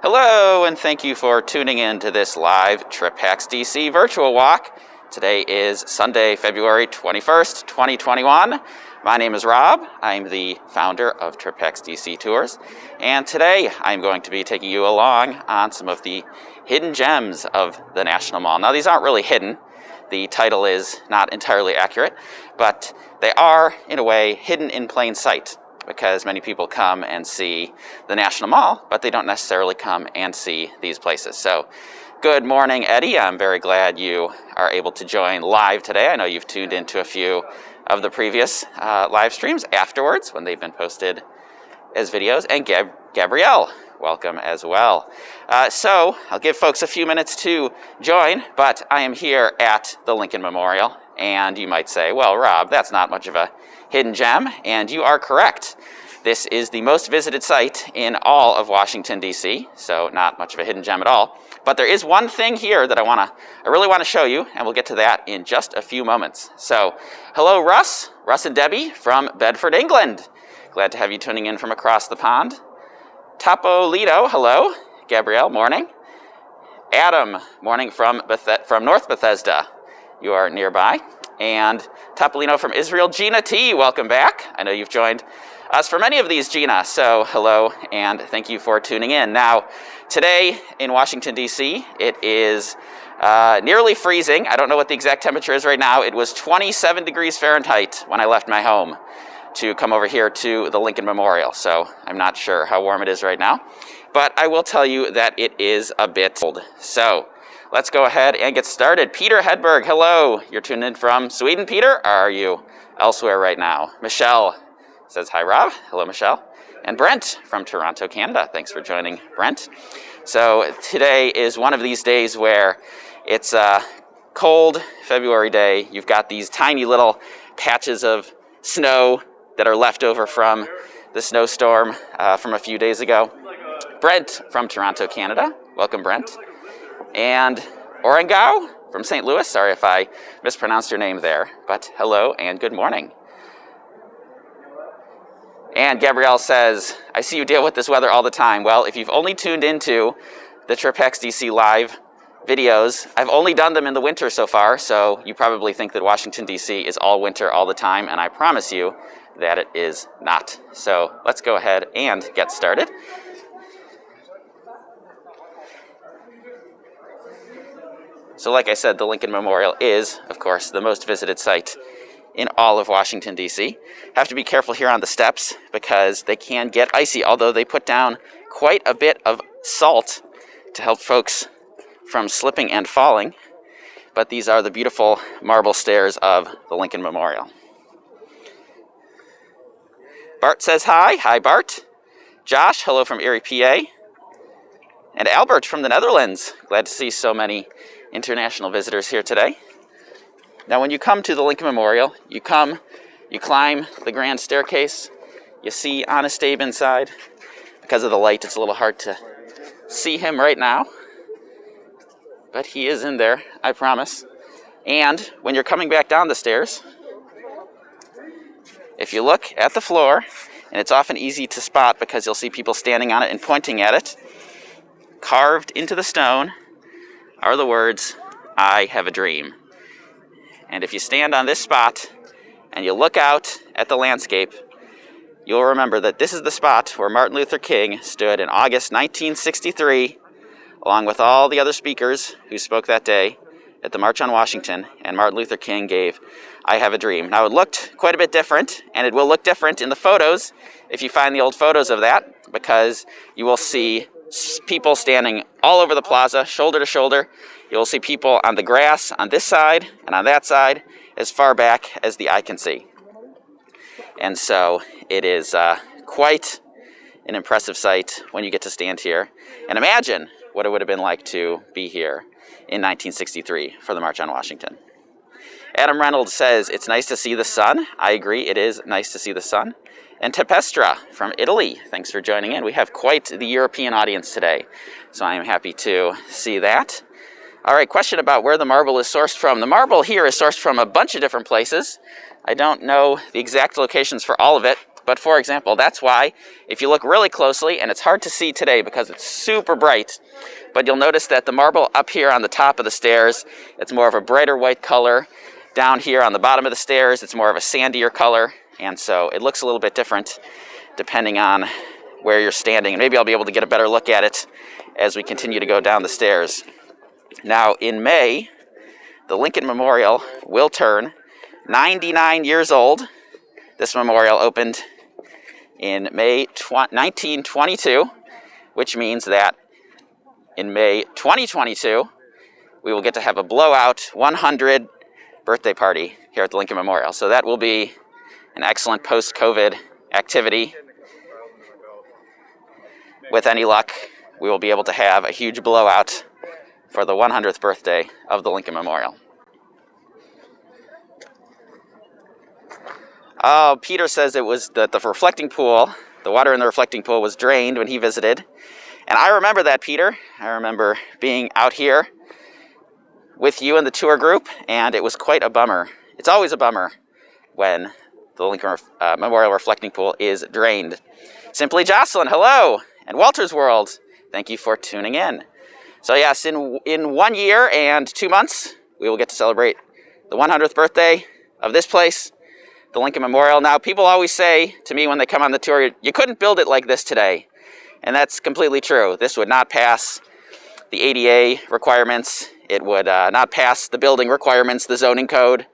Hello, and thank you for tuning in to this live Trip Hacks DC virtual walk. Today is Sunday, February 21st, 2021. My name is Rob. I'm the founder of Trip Hacks DC Tours, and today I'm going to be taking you along on some of the hidden gems of the National Mall. Now, these aren't really hidden. The title is not entirely accurate, but they are, in a way, hidden in plain sight, because many people come and see the National Mall, but they don't necessarily come and see these places. So, good morning, Eddie. I'm very glad you are able to join live today. I know you've tuned into a few of the previous live streams afterwards when they've been posted as videos. And Gabrielle, welcome as well. So, I'll give folks a few minutes to join, but I am here at the Lincoln Memorial. And you might say, well, Rob, that's not much of a hidden gem, and you are correct. This is the most visited site in all of Washington, D.C., so not much of a hidden gem at all. But there is one thing here that I really want to show you, and we'll get to that in just a few moments. So, hello, Russ and Debbie from Bedford, England. Glad to have you tuning in from across the pond. Topolito, hello. Gabrielle, morning. Adam, morning from North Bethesda. You are nearby. And Topolino from Israel, Gina T, welcome back. I know you've joined us for many of these, Gina, so hello and thank you for tuning in. Now, today in Washington, D.C., it is nearly freezing. I don't know what the exact temperature is right now. It was 27 degrees Fahrenheit when I left my home to come over here to the Lincoln Memorial, so I'm not sure how warm it is right now. But I will tell you that it is a bit cold. So, let's go ahead and get started. Peter Hedberg, hello. You're tuned in from Sweden, Peter? Or are you elsewhere right now? Michelle says, hi, Rob. Hello, Michelle. And Brent from Toronto, Canada. Thanks for joining, Brent. So today is one of these days where it's a cold February day. You've got these tiny little patches of snow that are left over from the snowstorm from a few days ago. Brent from Toronto, Canada. Welcome, Brent. And Orangau from St. Louis. Sorry if I mispronounced your name there, but hello and good morning. And Gabrielle says, I see you deal with this weather all the time. Well, if you've only tuned into the Trip Hacks DC live videos, I've only done them in the winter so far, so you probably think that Washington, D.C. is all winter all the time, and I promise you that it is not. So let's go ahead and get started. So like I said, the Lincoln Memorial is, of course, the most visited site in all of Washington, D.C. Have to be careful here on the steps because they can get icy, although they put down quite a bit of salt to help folks from slipping and falling. But these are the beautiful marble stairs of the Lincoln Memorial. Bart says hi. Hi, Bart. Josh, hello from Erie, PA. And Albert from the Netherlands. Glad to see so many international visitors here today. Now, when you come to the Lincoln Memorial, you climb the grand staircase, you see Honest Abe inside. Because of the light, it's a little hard to see him right now, but he is in there, I promise. And when you're coming back down the stairs, if you look at the floor, and it's often easy to spot because you'll see people standing on it and pointing at it, carved into the stone are the words, I have a dream. And if you stand on this spot and you look out at the landscape, you'll remember that this is the spot where Martin Luther King stood in August 1963, along with all the other speakers who spoke that day at the March on Washington, and Martin Luther King gave, I have a dream. Now, it looked quite a bit different, and it will look different in the photos if you find the old photos of that, because you will see people standing all over the plaza, shoulder to shoulder. You'll see people on the grass on this side and on that side, as far back as the eye can see. And so it is quite an impressive sight when you get to stand here and imagine what it would have been like to be here in 1963 for the March on Washington. Adam Reynolds says, it's nice to see the sun. I agree, it is nice to see the sun. And Tepestra from Italy, thanks for joining in. We have quite the European audience today, so I am happy to see that. All right, question about where the marble is sourced from. The marble here is sourced from a bunch of different places. I don't know the exact locations for all of it, But for example, that's why if you look really closely, and it's hard to see today because it's super bright, but you'll notice that the marble up here on the top of the stairs, it's more of a brighter white color. Down here on the bottom of the stairs, it's more of a sandier color. And so it looks a little bit different depending on where you're standing. And maybe I'll be able to get a better look at it as we continue to go down the stairs. Now, in May, the Lincoln Memorial will turn 99 years old. This memorial opened in May 1922, which means that in May 2022, we will get to have a blowout 100 birthday party here at the Lincoln Memorial. So that will be an excellent post-COVID activity. With any luck, we will be able to have a huge blowout for the 100th birthday of the Lincoln Memorial. Oh, Peter says it was that the reflecting pool, the water in the reflecting pool was drained when he visited. And I remember that, Peter. I remember being out here with you and the tour group, and it was quite a bummer. It's always a bummer when the Lincoln Memorial reflecting pool is drained. Simply Jocelyn, hello, and Walter's World, thank you for tuning in. So yes, in 1 year and 2 months, we will get to celebrate the 100th birthday of this place, the Lincoln Memorial. Now, people always say to me when they come on the tour, you couldn't build it like this today. And that's completely true. This would not pass the ADA requirements. It would not pass the building requirements, the zoning code,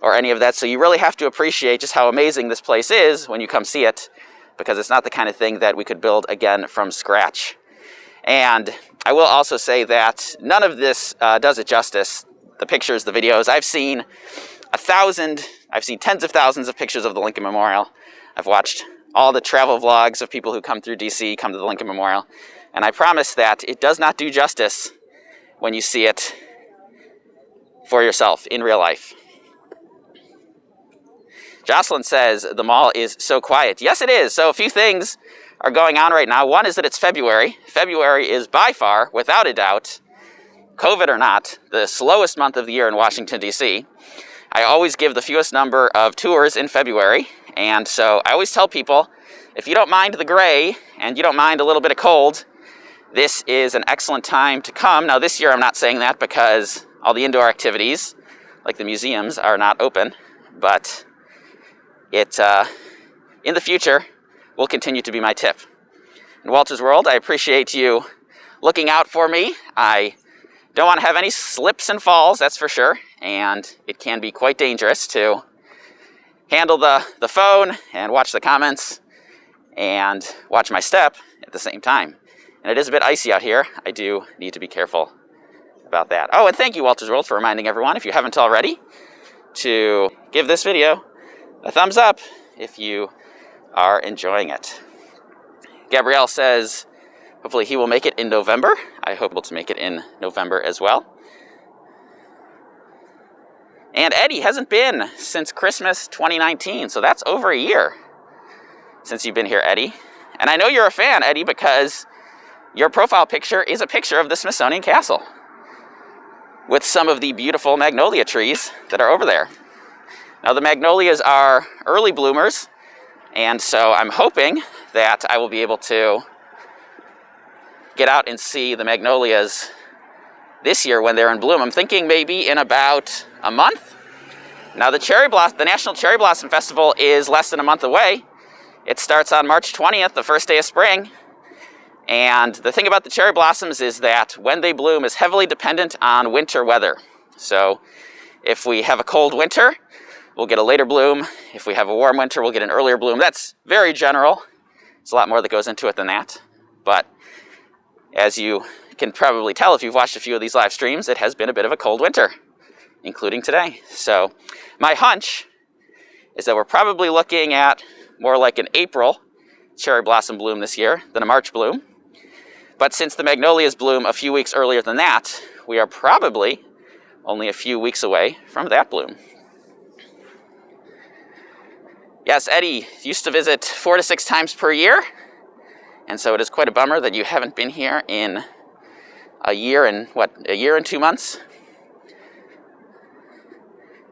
or any of that. So you really have to appreciate just how amazing this place is when you come see it, because it's not the kind of thing that we could build again from scratch. And I will also say that none of this does it justice. The pictures, the videos, I've seen tens of thousands of pictures of the Lincoln Memorial. I've watched all the travel vlogs of people who come through DC, come to the Lincoln Memorial. And I promise that it does not do justice when you see it for yourself in real life. Jocelyn says the mall is so quiet. Yes, it is. So a few things are going on right now. One is that it's February. February is by far, without a doubt, COVID or not, the slowest month of the year in Washington, D.C. I always give the fewest number of tours in February. And so I always tell people, if you don't mind the gray and you don't mind a little bit of cold, this is an excellent time to come. Now, this year I'm not saying that because all the indoor activities, like the museums, are not open. But it, in the future, will continue to be my tip. In Walter's World, I appreciate you looking out for me. I don't want to have any slips and falls, that's for sure. And it can be quite dangerous to handle the phone and watch the comments and watch my step at the same time. And it is a bit icy out here. I do need to be careful about that. Oh, and thank you, Walter's World, for reminding everyone, if you haven't already, to give this video a thumbs up if you are enjoying it. Gabrielle says, hopefully he will make it in November. I hope we'll to make it in November as well. And Eddie hasn't been since Christmas 2019, so that's over a year since you've been here, Eddie. And I know you're a fan, Eddie, because your profile picture is a picture of the Smithsonian Castle with some of the beautiful magnolia trees that are over there. Now, the magnolias are early bloomers, and so I'm hoping that I will be able to get out and see the magnolias this year when they're in bloom. I'm thinking maybe in about a month. Now, the National Cherry Blossom Festival is less than a month away. It starts on March 20th, the first day of spring. And the thing about the cherry blossoms is that when they bloom is heavily dependent on winter weather. So if we have a cold winter, we'll get a later bloom. If we have a warm winter, we'll get an earlier bloom. That's very general. There's a lot more that goes into it than that. But as you can probably tell if you've watched a few of these live streams, it has been a bit of a cold winter, including today. So my hunch is that we're probably looking at more like an April cherry blossom bloom this year than a March bloom. But since the magnolias bloom a few weeks earlier than that, we are probably only a few weeks away from that bloom. Yes, Eddie used to visit 4 to 6 times per year, and so it is quite a bummer that you haven't been here in a year and 2 months.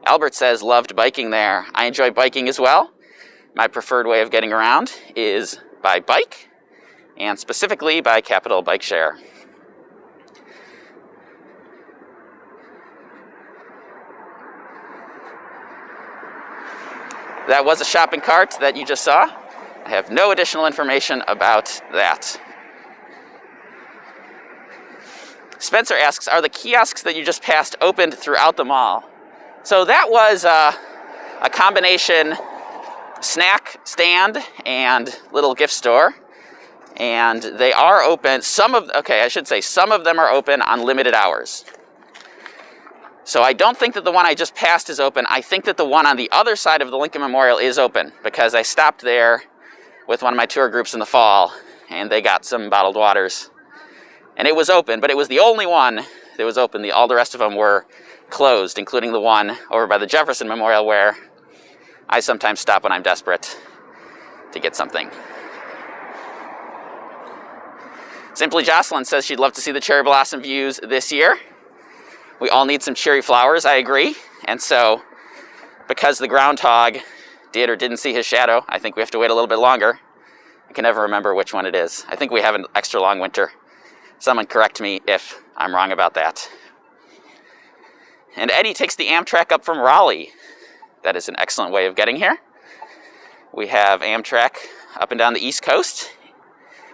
Albert says, loved biking there. I enjoy biking as well. My preferred way of getting around is by bike, and specifically by Capital Bike Share. That was a shopping cart that you just saw. I have no additional information about that. Spencer asks, are the kiosks that you just passed opened throughout the mall? So that was a combination snack stand and little gift store. And they are open. Some of them are open on limited hours. So I don't think that the one I just passed is open. I think that the one on the other side of the Lincoln Memorial is open, because I stopped there with one of my tour groups in the fall, and they got some bottled waters. And it was open, but it was the only one that was open. All the rest of them were closed, including the one over by the Jefferson Memorial, where I sometimes stop when I'm desperate to get something. Simply Jocelyn says she'd love to see the cherry blossom views this year. We all need some cherry flowers, I agree. And so, because the groundhog did or didn't see his shadow, I think we have to wait a little bit longer. I can never remember which one it is. I think we have an extra long winter. Someone correct me if I'm wrong about that. And Eddie takes the Amtrak up from Raleigh. That is an excellent way of getting here. We have Amtrak up and down the East Coast.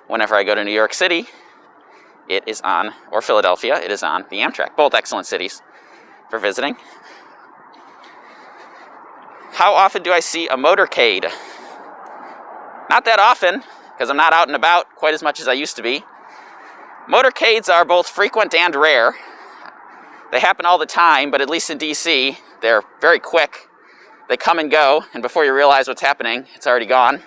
Whenever I go to New York City, it is on, or Philadelphia, it is on the Amtrak. Both excellent cities for visiting. How often do I see a motorcade? Not that often, because I'm not out and about quite as much as I used to be. Motorcades are both frequent and rare. They happen all the time, but at least in DC, they're very quick. They come and go, and before you realize what's happening, it's already gone.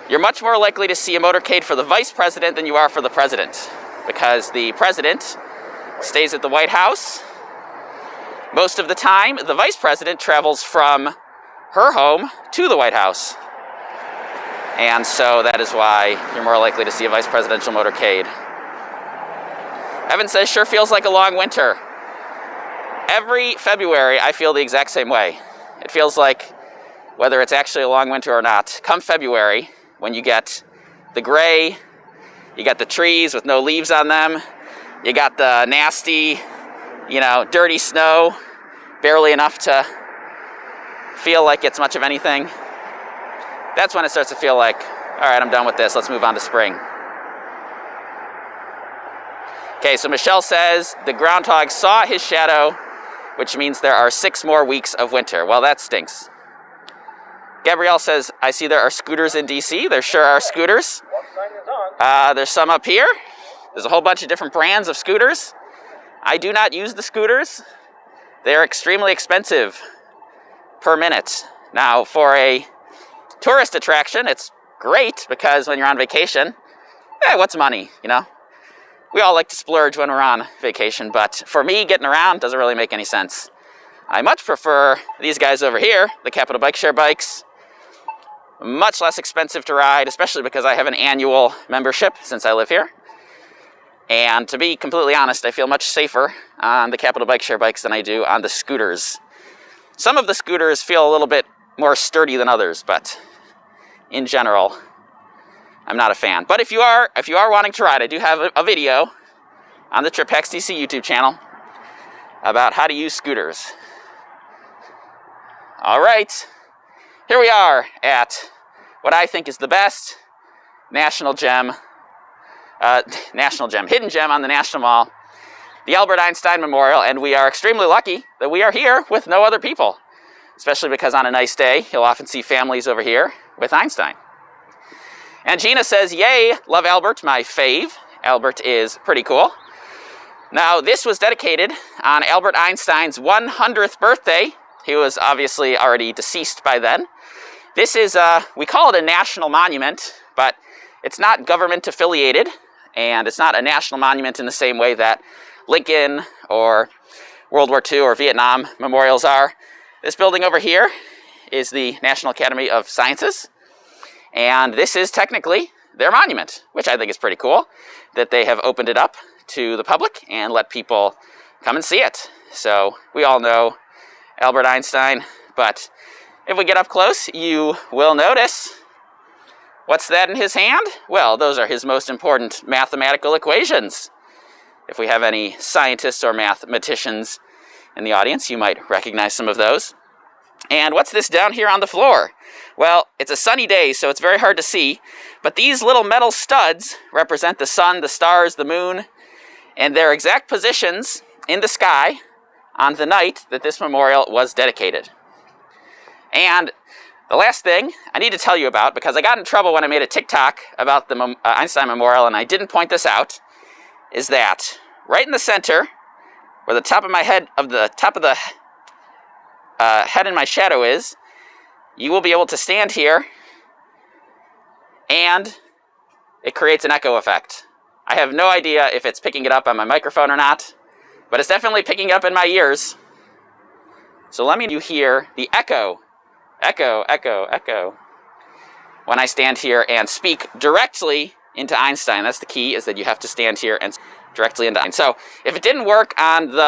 You're much more likely to see a motorcade for the vice president than you are for the president, because the president stays at the White House. Most of the time, the vice president travels from her home to the White House. And so that is why you're more likely to see a vice presidential motorcade. Evan says, sure feels like a long winter. Every February, I feel the exact same way. It feels like, whether it's actually a long winter or not, come February, when you get the gray, you got the trees with no leaves on them, you got the nasty, dirty snow, barely enough to feel like it's much of anything. That's when it starts to feel like, all right, I'm done with this, let's move on to spring. Okay, so Michelle says the groundhog saw his shadow, which means there are 6 more weeks of winter. Well, that stinks. Gabrielle says, I see there are scooters in DC. There sure are scooters. There's some up here. There's a whole bunch of different brands of scooters. I do not use the scooters. They're extremely expensive per minute. Now, for a tourist attraction, it's great, because when you're on vacation, what's money, We all like to splurge when we're on vacation, but for me, getting around doesn't really make any sense. I much prefer these guys over here, the Capital Bike Share bikes. Much less expensive to ride, especially because I have an annual membership since I live here. And to be completely honest, I feel much safer on the Capital Bike Share bikes than I do on the scooters. Some of the scooters feel a little bit more sturdy than others, but in general, I'm not a fan. But if you are wanting to ride, I do have a video on the Trip Hacks DC YouTube channel about how to use scooters. All right. Here we are at what I think is the best hidden gem on the National Mall, the Albert Einstein Memorial, and we are extremely lucky that we are here with no other people, especially because on a nice day, you'll often see families over here with Einstein. And Gina says, yay, love Albert, my fave. Albert is pretty cool. Now, this was dedicated on Albert Einstein's 100th birthday. He was obviously already deceased by then. This is, we call it a national monument, but it's not government affiliated, and it's not a national monument in the same way that Lincoln or World War II or Vietnam memorials are. This building over here is the National Academy of Sciences, and this is technically their monument, which I think is pretty cool, that they have opened it up to the public and let people come and see it. So we all know Albert Einstein, but If we get up close, you will notice, what's that in his hand? Well, those are his most important mathematical equations. If we have any scientists or mathematicians in the audience, you might recognize some of those. And what's this down here on the floor? Well, it's a sunny day, so it's very hard to see, but these little metal studs represent the sun, the stars, the moon, and their exact positions in the sky on the night that this memorial was dedicated. And the last thing I need to tell you about, because I got in trouble when I made a TikTok about the Einstein Memorial and I didn't point this out, is that right in the center, where the top of my head, head in my shadow is, you will be able to stand here and it creates an echo effect. I have no idea if it's picking it up on my microphone or not, but it's definitely picking up in my ears. So let me hear the echo, echo, echo, echo, when I stand here and speak directly into Einstein. That's the key, is that you have to stand here and directly into Einstein. So if it didn't work on the